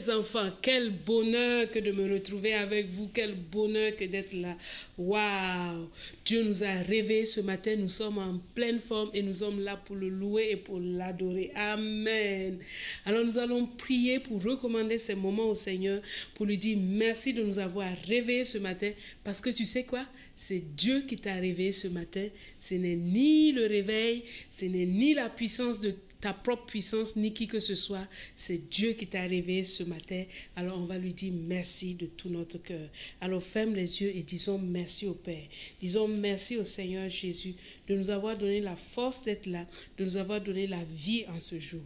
mes enfants, quel bonheur que de me retrouver avec vous, quel bonheur que d'être là. Waouh! Dieu nous a réveillés ce matin, nous sommes en pleine forme et nous sommes là pour le louer et pour l'adorer. Amen. Alors nous allons prier pour recommander ces moments au Seigneur, pour lui dire merci de nous avoir réveillés ce matin, parce que tu sais quoi? C'est Dieu qui t'a réveillé ce matin. Ce n'est ni le réveil, ce n'est ni la puissance de ta propre puissance, ni qui que ce soit. C'est Dieu qui t'a réveillé ce matin. Alors on va lui dire merci de tout notre cœur. Alors ferme les yeux et disons merci au Père. Disons merci au Seigneur Jésus de nous avoir donné la force d'être là, de nous avoir donné la vie en ce jour.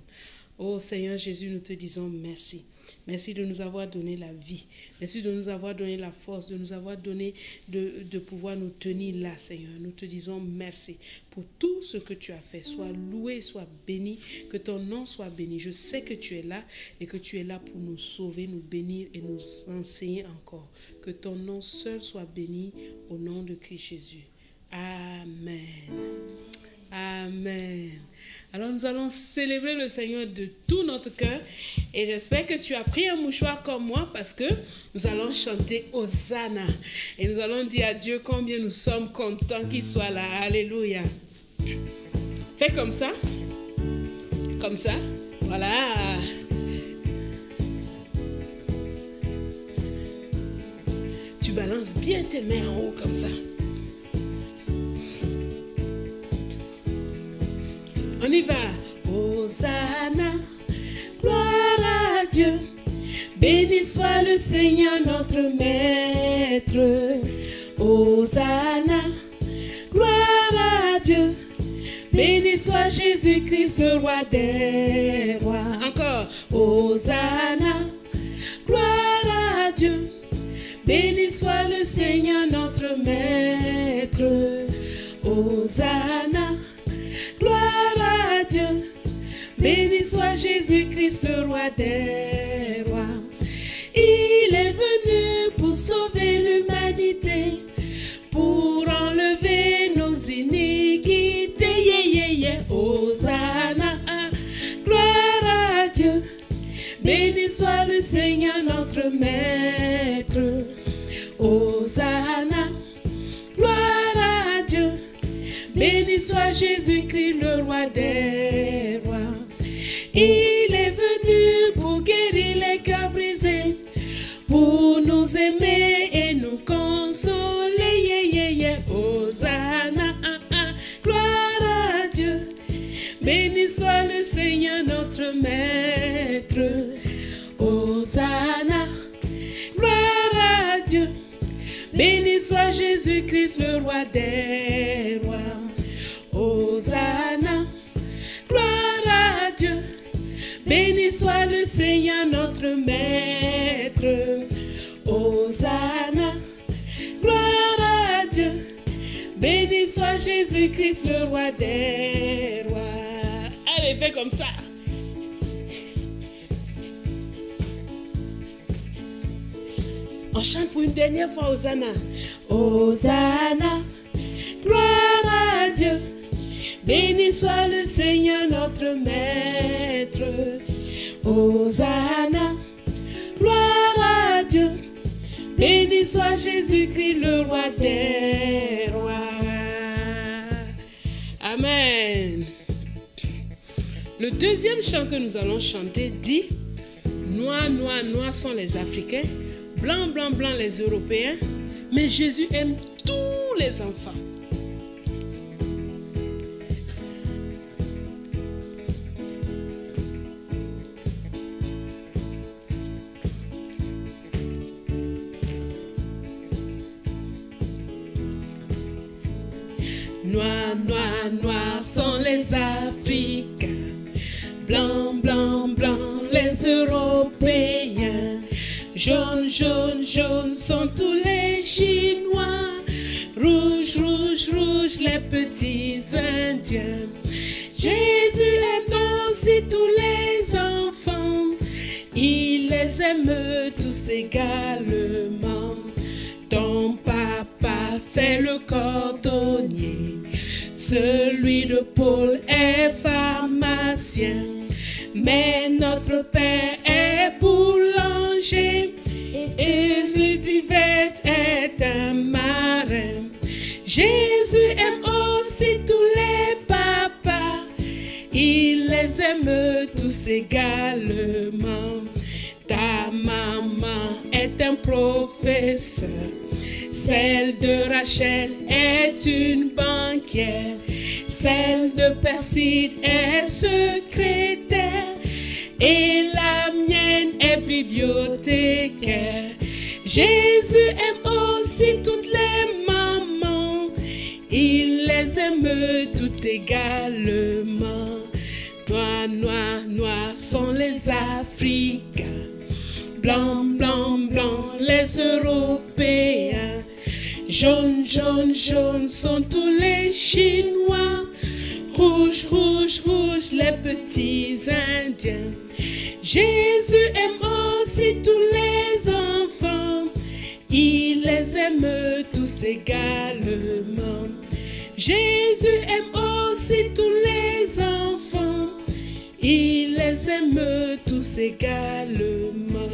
Oh Seigneur Jésus, nous te disons merci. Merci de nous avoir donné la vie. Merci de nous avoir donné la force, de nous avoir donné de pouvoir nous tenir là, Seigneur. Nous te disons merci pour tout ce que tu as fait. Sois loué, sois béni, que ton nom soit béni. Je sais que tu es là et que tu es là pour nous sauver, nous bénir et nous enseigner encore. Que ton nom seul soit béni au nom de Christ Jésus. Amen. Amen. Alors nous allons célébrer le Seigneur de tout notre cœur et j'espère que tu as pris un mouchoir comme moi parce que nous allons chanter Hosanna et nous allons dire à Dieu combien nous sommes contents qu'il soit là. Alléluia. Fais comme ça. Comme ça. Voilà. Tu balances bien tes mains en haut comme ça. On y va. Hosanna, gloire à Dieu. Béni soit le Seigneur notre Maître. Hosanna, gloire à Dieu. Béni soit Jésus-Christ, le roi des rois. Encore. Hosanna, gloire à Dieu. Béni soit le Seigneur notre Maître. Hosanna, gloire à Dieu, béni soit Jésus-Christ, le roi des rois. Il est venu pour sauver l'humanité, pour enlever nos iniquités. Yeah, yeah, yeah. Hosanna, gloire à Dieu, béni soit le Seigneur notre Maître. Hosanna, gloire à Dieu. Béni soit Jésus-Christ, le roi des rois. Il est venu pour guérir les cœurs brisés, pour nous aimer et nous consoler. Yeah, yeah, yeah. Hosanna, gloire à Dieu. Béni soit le Seigneur notre Maître. Hosanna, gloire à Dieu. Béni soit Jésus-Christ, le roi des rois. Hosanna, gloire à Dieu. Béni soit le Seigneur notre Maître. Hosanna, gloire à Dieu. Béni soit Jésus-Christ, le roi des rois. Allez, fais comme ça. On chante pour une dernière fois Hosanna. Hosanna, gloire à Dieu. Béni soit le Seigneur notre Maître. Hosanna, gloire à Dieu. Béni soit Jésus-Christ, le roi des rois. Amen. Le deuxième chant que nous allons chanter dit: Noirs, noirs, noirs sont les Africains, blancs, blancs, blancs les Européens, mais Jésus aime tous les enfants. Noirs, noirs, noirs sont les Africains, blancs, blancs, blancs les Européens, jaunes, jaunes, jaunes sont tous les Chinois, rouges, rouges, rouges les petits Indiens. Jésus aime aussi tous les enfants, il les aime tous également. Ton papa fait le cordonnier, celui de Paul est pharmacien, mais notre Père est boulanger. nager. Et Jésus est un marin. Jésus aime aussi tous les papas. Il les aime tous également. Ta maman est un professeur. Celle de Rachel est une banquière. Celle de Perside est secrétaire. Et la mienne est bibliothécaire. Jésus aime aussi toutes les mamans. Il les aime toutes également. Noirs, noirs, noirs sont les Africains. Blancs, blancs, blancs les Européens. Jaunes, jaunes, jaunes sont tous les Chinois. Rouge, rouge, rouge les petits Indiens. Jésus aime aussi tous les enfants. Il les aime tous également. Jésus aime aussi tous les enfants. Il les aime tous également.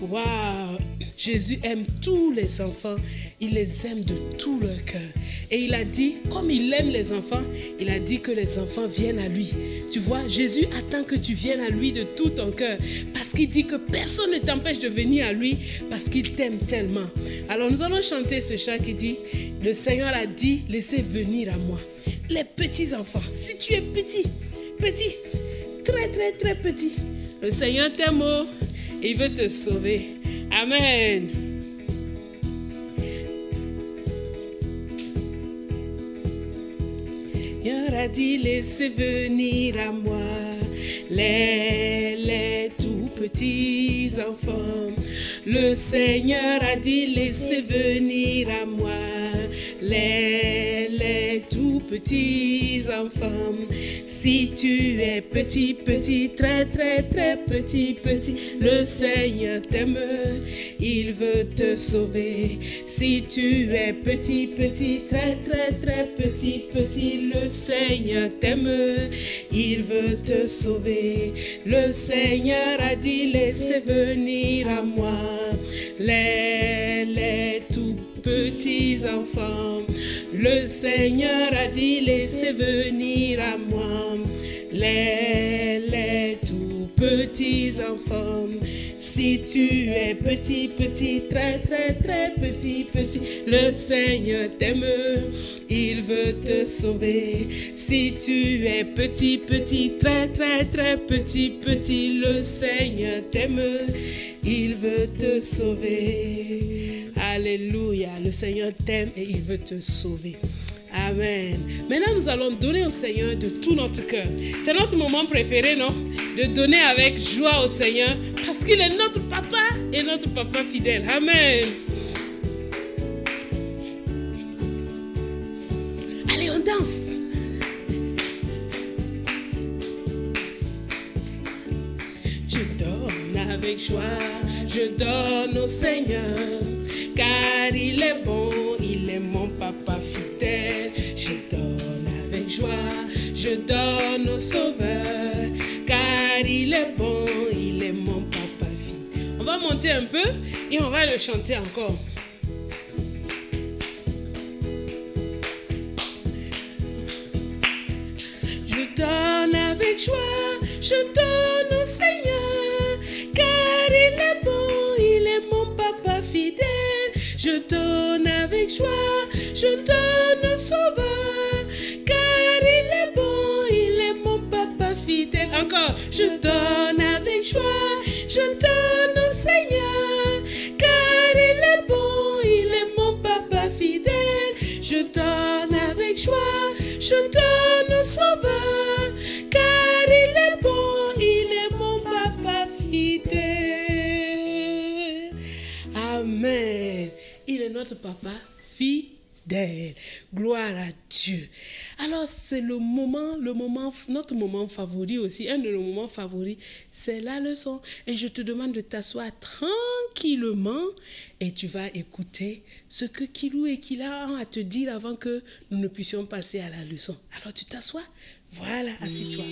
Waouh! Jésus aime tous les enfants. Il les aime de tout leur cœur. Et il a dit, comme il aime les enfants, il a dit que les enfants viennent à lui. Tu vois, Jésus attend que tu viennes à lui de tout ton cœur. Parce qu'il dit que personne ne t'empêche de venir à lui parce qu'il t'aime tellement. Alors nous allons chanter ce chant qui dit, le Seigneur a dit, laissez venir à moi les petits enfants. Si tu es petit, petit, très très très petit, le Seigneur t'aime et il veut te sauver. Amen. Il a dit, laissez venir à moi les tout petits enfants. Le Seigneur a dit, laissez venir à moi les tout petits enfants. Si tu es petit, petit, très, très, très petit, petit, le Seigneur t'aime, il veut te sauver. Si tu es petit, petit, très, très, très petit, petit, le Seigneur t'aime, il veut te sauver. Le Seigneur a dit, laissez venir à moi les tout petits enfants. Le Seigneur a dit, laissez venir à moi les tout petits enfants. Si tu es petit, petit, très, très, très petit, petit, le Seigneur t'aime, il veut te sauver. Si tu es petit, petit, très, très, très petit, petit, le Seigneur t'aime, il veut te sauver. Alléluia, le Seigneur t'aime et il veut te sauver. Amen. Maintenant, nous allons donner au Seigneur de tout notre cœur. C'est notre moment préféré, non? De donner avec joie au Seigneur parce qu'il est notre papa et notre papa fidèle. Amen. Allez, on danse. Je donne avec joie, je donne au Seigneur, car il est bon, il est mon papa fidèle. Je donne avec joie, je donne au Sauveur, car il est bon, il est mon papa fidèle. On va monter un peu et on va le chanter encore. Je donne avec joie, je donne au Seigneur, car il est bon, il est mon papa fidèle. Je donne avec joie, je donne au Sauveur, car il est bon, il est mon papa fidèle. Encore, je donne avec joie, je donne au Seigneur, car il est bon, il est mon papa fidèle. Je donne avec joie, je donne au Sauveur, car il est bon, il est mon papa fidèle. Amen. Il est notre papa fidèle. Gloire à Dieu. Alors, c'est le moment, notre moment favori aussi, un de nos moments favoris, c'est la leçon. Et je te demande de t'asseoir tranquillement et tu vas écouter ce que Kilou et Kila ont à te dire avant que nous ne puissions passer à la leçon. Alors, tu t'assois. Voilà, assis-toi.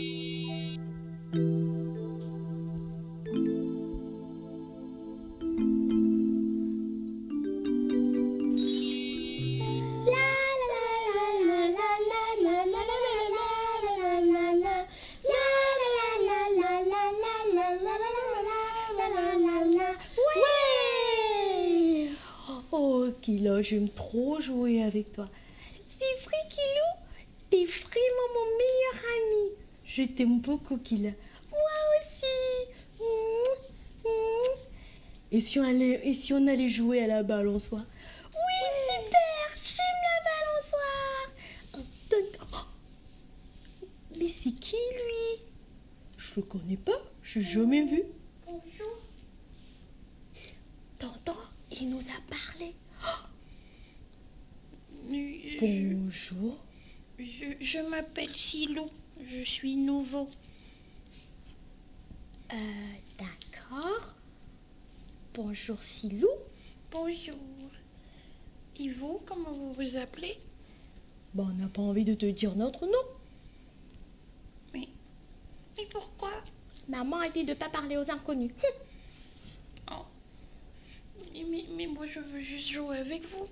j'aime trop jouer avec toi. C'est vrai, Kilou? T'es vraiment mon meilleur ami. Je t'aime beaucoup, Kila. Moi aussi. Et si on allait jouer à la balançoire? Oui, super. J'aime la balançoire. Mais c'est qui, lui? Je le connais pas. Je l'ai jamais vu. Bonjour. T'entends? Il nous a parlé. Je, Bonjour. je m'appelle Silou. Je suis nouveau. D'accord. Bonjour, Silou. Bonjour. Et vous, comment vous vous appelez? On n'a pas envie de te dire notre nom. Mais pourquoi? Maman a dit de ne pas parler aux inconnus. Oh. Mais moi, je veux juste jouer avec vous.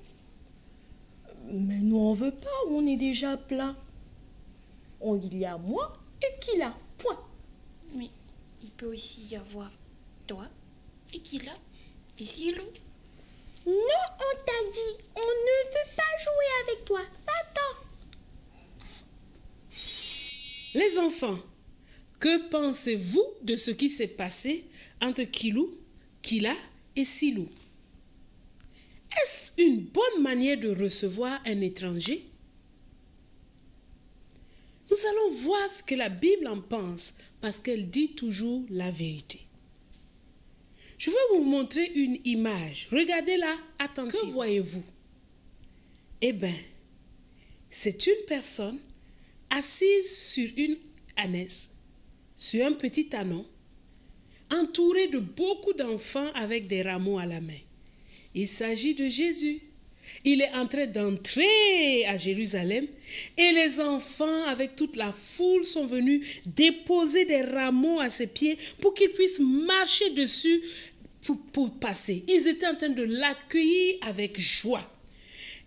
Mais nous, on veut pas. On est déjà plein. Il y a moi et Kila. Point. Mais il peut aussi y avoir toi et Kila et Silou. Non, on t'a dit. On ne veut pas jouer avec toi. Va-t'en. Les enfants, que pensez-vous de ce qui s'est passé entre Kilou, Kila et Silou? Est-ce une bonne manière de recevoir un étranger? Nous allons voir ce que la Bible en pense parce qu'elle dit toujours la vérité. Je vais vous montrer une image. Regardez-la attentivement. Que voyez-vous? Eh bien, c'est une personne assise sur une ânesse, sur un petit ânon, entourée de beaucoup d'enfants avec des rameaux à la main. Il s'agit de Jésus. Il est en train d'entrer à Jérusalem et les enfants avec toute la foule sont venus déposer des rameaux à ses pieds pour qu'il puisse marcher dessus pour passer. Ils étaient en train de l'accueillir avec joie.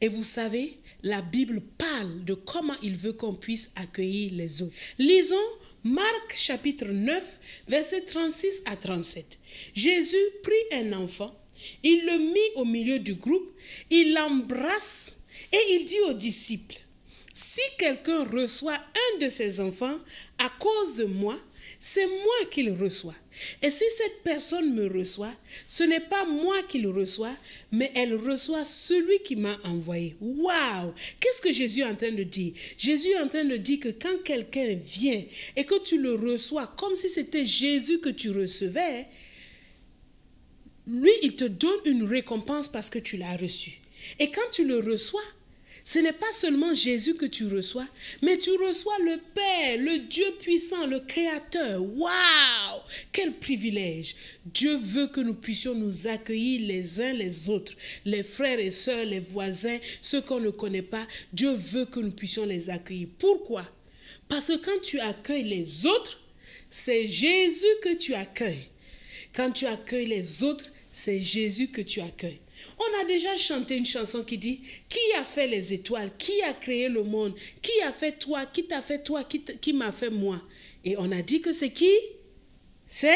Et vous savez, la Bible parle de comment il veut qu'on puisse accueillir les autres. Lisons Marc chapitre 9, versets 36 à 37. Jésus prit un enfant, il le mit au milieu du groupe, il l'embrasse et il dit aux disciples, « Si quelqu'un reçoit un de ses enfants à cause de moi, c'est moi qu'il reçoit. Et si cette personne me reçoit, ce n'est pas moi qu'il reçoit, mais elle reçoit celui qui m'a envoyé. » Waouh! Qu'est-ce que Jésus est en train de dire? Jésus est en train de dire que quand quelqu'un vient et que tu le reçois comme si c'était Jésus que tu recevais, lui, il te donne une récompense parce que tu l'as reçu. Et quand tu le reçois, ce n'est pas seulement Jésus que tu reçois, mais tu reçois le Père, le Dieu puissant, le Créateur. Waouh! Quel privilège! Dieu veut que nous puissions nous accueillir les uns les autres, les frères et sœurs, les voisins, ceux qu'on ne connaît pas. Dieu veut que nous puissions les accueillir. Pourquoi? Parce que quand tu accueilles les autres, c'est Jésus que tu accueilles. Quand tu accueilles les autres, c'est Jésus que tu accueilles. On a déjà chanté une chanson qui dit « Qui a fait les étoiles? Qui a créé le monde? Qui a fait toi? Qui t'a fait toi? Qui m'a fait moi? » Et on a dit que c'est qui? C'est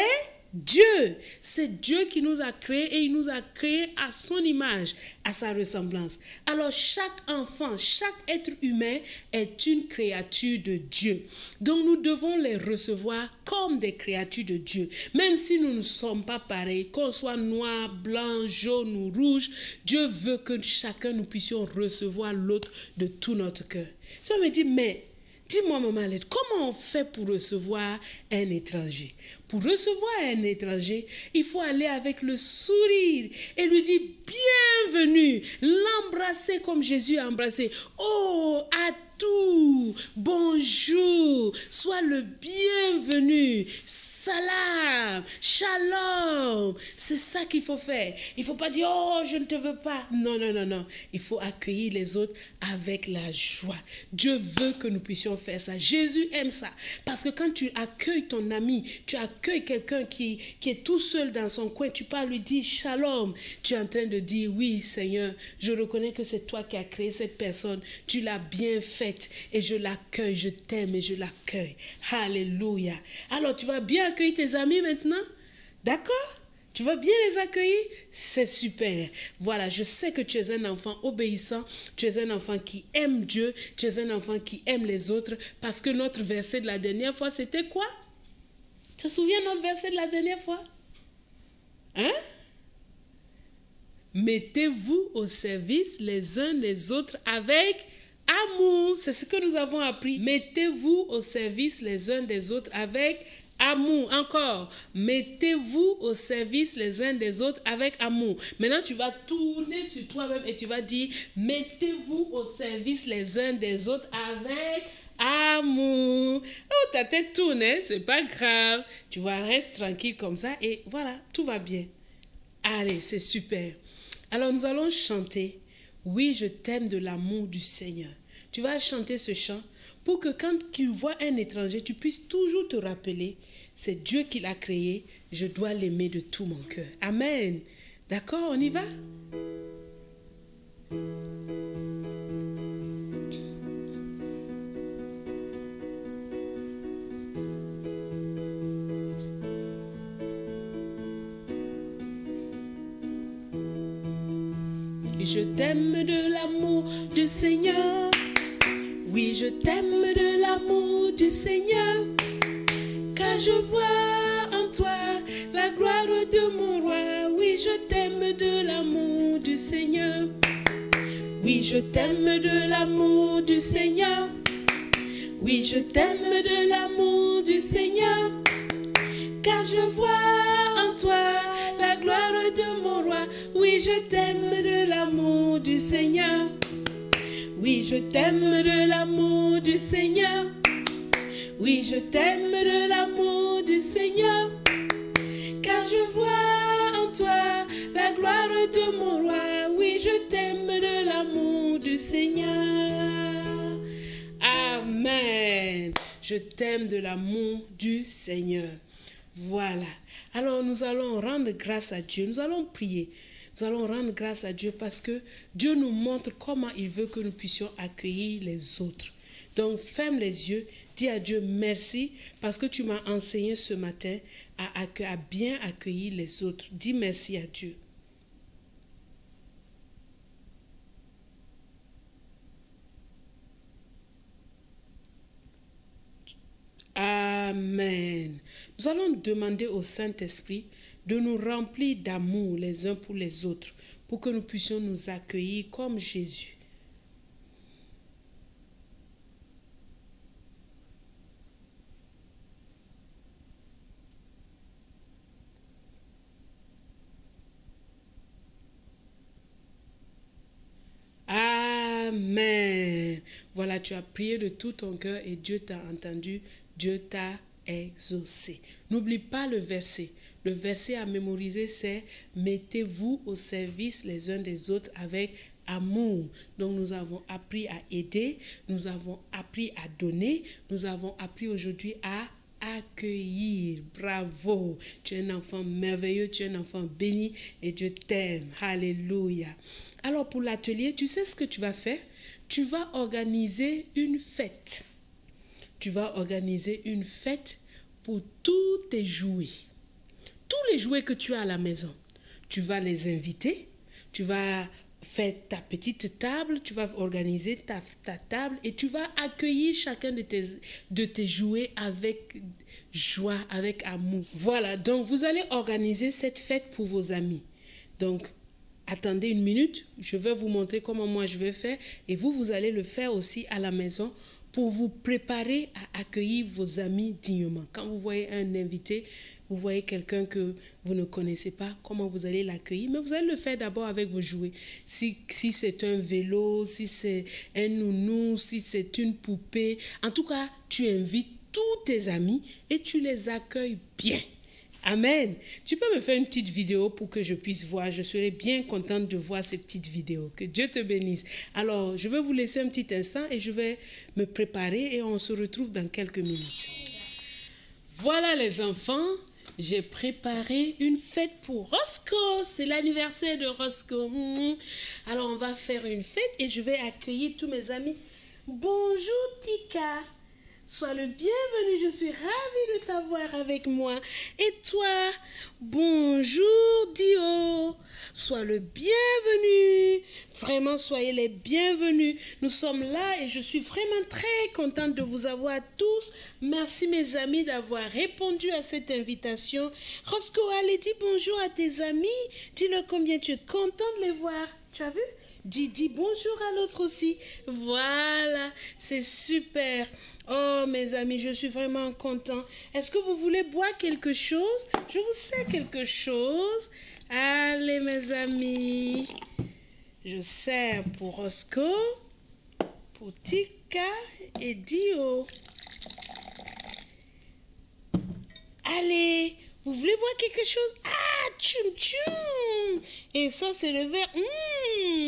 Dieu. C'est Dieu qui nous a créés et il nous a créés à son image, à sa ressemblance. Alors chaque enfant, chaque être humain est une créature de Dieu. Donc nous devons les recevoir comme des créatures de Dieu. Même si nous ne sommes pas pareils, qu'on soit noir, blanc, jaune ou rouge, Dieu veut que chacun nous puissions recevoir l'autre de tout notre cœur. Je me dis, mais dis-moi, maman Alette, comment on fait pour recevoir un étranger? Pour recevoir un étranger, il faut aller avec le sourire et lui dire bienvenue, l'embrasser comme Jésus a embrassé. Oh, à tout, bonjour, sois le bienvenu, salam, shalom. C'est ça qu'il faut faire. Il ne faut pas dire, oh, je ne te veux pas. Non, non, non, non. Il faut accueillir les autres avec la joie. Dieu veut que nous puissions faire ça. Jésus aime ça. Parce que quand tu accueilles ton ami, tu accueilles quelqu'un qui est tout seul dans son coin, tu peux lui dire shalom. Tu es en train de dire, oui, Seigneur, je reconnais que c'est toi qui as créé cette personne. Tu l'as bien faite et je l'accueille, je t'aime et je l'accueille. Alléluia. Alors, tu vas bien accueillir tes amis maintenant? D'accord? Tu vas bien les accueillir? C'est super. Voilà, je sais que tu es un enfant obéissant, tu es un enfant qui aime Dieu, tu es un enfant qui aime les autres, parce que notre verset de la dernière fois, c'était quoi? Tu te souviens de notre verset de la dernière fois? Hein? Mettez-vous au service les uns des autres avec amour. C'est ce que nous avons appris. Mettez-vous au service les uns des autres avec amour. Encore. Mettez-vous au service les uns des autres avec amour. Maintenant, tu vas tourner sur toi-même et tu vas dire, mettez-vous au service les uns des autres avec amour. Oh, ta tête tourne, hein? C'est pas grave. Tu vas rester tranquille comme ça et voilà, tout va bien. Allez, c'est super. Alors, nous allons chanter « Oui, je t'aime de l'amour du Seigneur ». Tu vas chanter ce chant pour que quand tu vois un étranger, tu puisses toujours te rappeler « C'est Dieu qui l'a créé, je dois l'aimer de tout mon cœur ». Amen. D'accord, on y va? Je t'aime de l'amour du Seigneur. Oui, je t'aime de l'amour du Seigneur. Car je vois en toi la gloire de mon roi. Oui, je t'aime de l'amour du Seigneur. Oui, je t'aime de l'amour du Seigneur. Oui, je t'aime de l'amour du Seigneur. Car je vois en toi la gloire de mon roi. Oui, je t'aime de l'amour du Seigneur. Oui, je t'aime de l'amour du Seigneur. Oui, je t'aime de l'amour du Seigneur. Car je vois en toi la gloire de mon roi. Oui, je t'aime de l'amour du Seigneur. Amen. Je t'aime de l'amour du Seigneur. Voilà. Alors nous allons rendre grâce à Dieu. Nous allons prier. Nous allons rendre grâce à Dieu parce que Dieu nous montre comment il veut que nous puissions accueillir les autres. Donc ferme les yeux, dis à Dieu merci parce que tu m'as enseigné ce matin à bien accueillir les autres. Dis merci à Dieu. Amen. Nous allons demander au Saint-Esprit de nous remplir d'amour les uns pour les autres, pour que nous puissions nous accueillir comme Jésus. Amen. Voilà, tu as prié de tout ton cœur et Dieu t'a entendu, Dieu t'a exaucé. N'oublie pas le verset. Le verset à mémoriser, c'est « Mettez-vous au service les uns des autres avec amour ». Donc, nous avons appris à aider, nous avons appris à donner, nous avons appris aujourd'hui à accueillir. Bravo. Tu es un enfant merveilleux, tu es un enfant béni et Dieu t'aime. Alléluia. Alors, pour l'atelier, tu sais ce que tu vas faire? Tu vas organiser une fête. Tu vas organiser une fête pour tous tes jouets. Tous les jouets que tu as à la maison, tu vas les inviter, tu vas faire ta petite table, tu vas organiser ta table et tu vas accueillir chacun de tes jouets avec joie, avec amour. Voilà, donc vous allez organiser cette fête pour vos amis. Donc, attendez une minute, je vais vous montrer comment moi je vais faire et vous allez le faire aussi à la maison pour vous préparer à accueillir vos amis dignement. Quand vous voyez un invité, vous voyez quelqu'un que vous ne connaissez pas, comment vous allez l'accueillir, mais vous allez le faire d'abord avec vos jouets. Si c'est un vélo, si c'est un nounou, si c'est une poupée, en tout cas, tu invites tous tes amis et tu les accueilles bien. Amen. Tu peux me faire une petite vidéo pour que je puisse voir. Je serai bien contente de voir ces petites vidéos. Que Dieu te bénisse. Alors, je vais vous laisser un petit instant et je vais me préparer et on se retrouve dans quelques minutes. Voilà les enfants. J'ai préparé une fête pour Roscoe. C'est l'anniversaire de Roscoe. Alors, on va faire une fête et je vais accueillir tous mes amis. Bonjour, Tika. sois le bienvenu. Je suis ravie de t'avoir avec moi. Et toi, bonjour Dio, sois le bienvenu. Vraiment, soyez les bienvenus. Nous sommes là et je suis vraiment très contente de vous avoir tous. Merci mes amis d'avoir répondu à cette invitation. Roscoe, allez, dis bonjour à tes amis. Dis-leur combien tu es content de les voir. Tu as vu? Dis bonjour à l'autre aussi. Voilà, c'est super. Oh mes amis, je suis vraiment content. Est-ce que vous voulez boire quelque chose? Je vous sers quelque chose. Allez mes amis. Je sers pour Roscoe, pour Tika et Dio. Allez, vous voulez boire quelque chose? Ah, tchoum tchoum. Et ça, c'est le verre.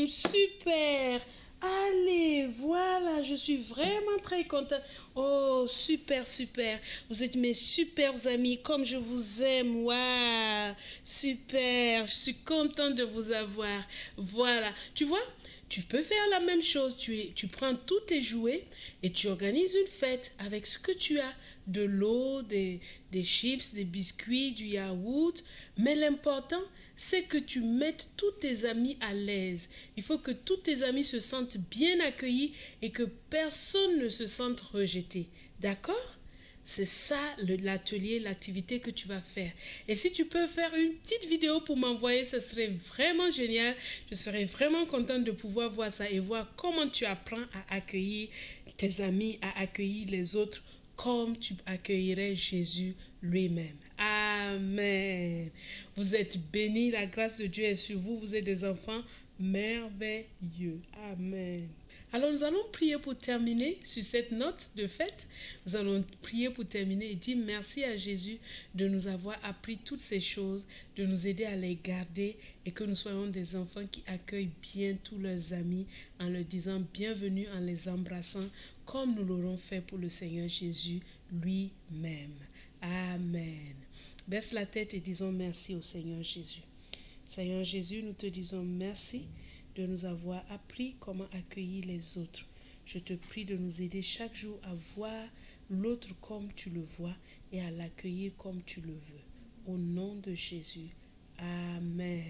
Super. Allez, voilà, je suis vraiment très contente. Oh, super, super. Vous êtes mes super amis, comme je vous aime. Waouh, super. Je suis contente de vous avoir. Voilà, tu vois, tu peux faire la même chose. Tu prends tous tes jouets et tu organises une fête avec ce que tu as. De l'eau, des chips, des biscuits, du yaourt. Mais l'important, c'est que tu mettes tous tes amis à l'aise. Il faut que tous tes amis se sentent bien accueillis et que personne ne se sente rejeté. D'accord? C'est ça l'atelier, l'activité que tu vas faire. Et si tu peux faire une petite vidéo pour m'envoyer, ce serait vraiment génial. Je serais vraiment contente de pouvoir voir ça et voir comment tu apprends à accueillir tes amis, à accueillir les autres comme tu accueillerais Jésus lui-même. Amen. Vous êtes bénis, la grâce de Dieu est sur vous. Vous êtes des enfants merveilleux. Amen. Alors nous allons prier pour terminer sur cette note de fête. Nous allons prier pour terminer et dire merci à Jésus de nous avoir appris toutes ces choses, de nous aider à les garder et que nous soyons des enfants qui accueillent bien tous leurs amis en leur disant bienvenue, en les embrassant comme nous l'aurons fait pour le Seigneur Jésus lui-même. Amen. Baisse la tête et disons merci au Seigneur Jésus. Seigneur Jésus, nous te disons merci de nous avoir appris comment accueillir les autres. Je te prie de nous aider chaque jour à voir l'autre comme tu le vois et à l'accueillir comme tu le veux. Au nom de Jésus. Amen.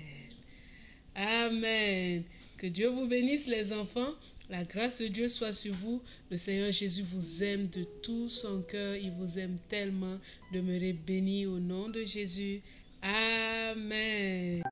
Amen. Que Dieu vous bénisse les enfants. La grâce de Dieu soit sur vous. Le Seigneur Jésus vous aime de tout son cœur. Il vous aime tellement. Demeurez bénis au nom de Jésus. Amen.